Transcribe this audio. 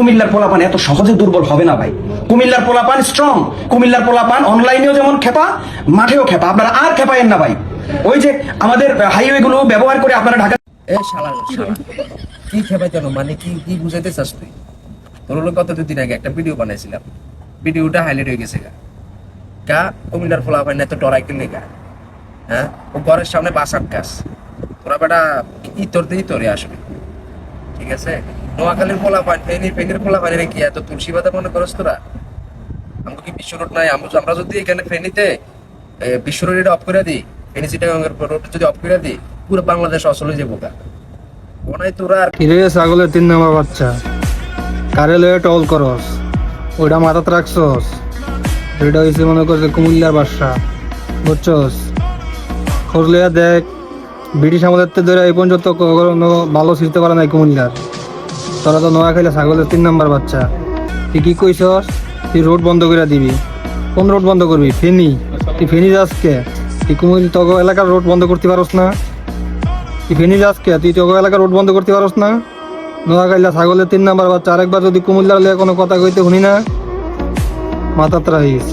কুমিল্লার পোলাপান এত সহজে দুর্বল হবে না ভাই। কুমিল্লার পোলাপান স্ট্রং, কুমিল্লার পোলাপান অনলাইনেও যেমন খেপা, মাঠেও খেপা। আপনারা আর খেপায়েন না ভাই। ওই যে আমাদের হাইওয়ে গুলো ব্যবহার করে আপনারা ঢাকা এ শালা শালা কি খেপাইতানো মানে কি কি বুঝাইতে চাস তুই? তোর হলো গত 2 দিন আগে একটা ভিডিও বানাইছিলাম, ভিডিওটা হাইলাইট হয়ে গেছে গা কুমিল্লার ফোলা ভাই না তো ডরাই কিনলে গা। হ্যাঁ, ও ঘরের সামনে বাস আটকাস, তোরা বেটা ইতর দিয়ে ইতরে আসবে, ঠিক আছে? নোয়াখালীর ফোলা পান ফেনীর ফোলা পান কি এত তুলসী পাতা মনে করস তোরা? আমাকে কি বিশ্ব রোড নাই? আমরা যদি এখানে ফেনীতে বিশ্ব রোড অফ করে দিই, ফেনী চিটাগাঙ্গের রোড যদি অফ করে দিই, পুরো বাংলাদেশ আসলে যাবো গা। ওনাই তোরা আর কিরে ছাগলের 3 নম্বর বাচ্চা, কারে লয়ে টল করস? ওইটা মাথাত রাখছস? এটা হয়েছে মনে করছে কুমিল্লার বাসা, বুঝছস? খোঁজ লইয়া দেখ, ব্রিটিশ আমলের ধরে এই পর্যন্ত কখনো ভালো ছিঁড়তে পারে নাই কুমিল্লার। তোরা তো নোয়া খাইলে ছাগলের 3 নম্বর বাচ্চা। তুই কি কইছস? তুই রোড বন্ধ করে দিবি। কোন রোড বন্ধ করবি? ফেনী? তুই ফেনী যাস কে? তুই কুমিল্লা তগ এলাকার রোড বন্ধ করতে পারস না? তুই ফেনী যাস কে? তুই তগ এলাকার রোড বন্ধ করতে পারস না? নোয়াখাইলা ছাগলের 3 নম্বর বাচ্চা, আরেকবার যদি কুমিল্লার লিয়ে কোনো কথা কইতে শুনি না, মাথাত রাখিস।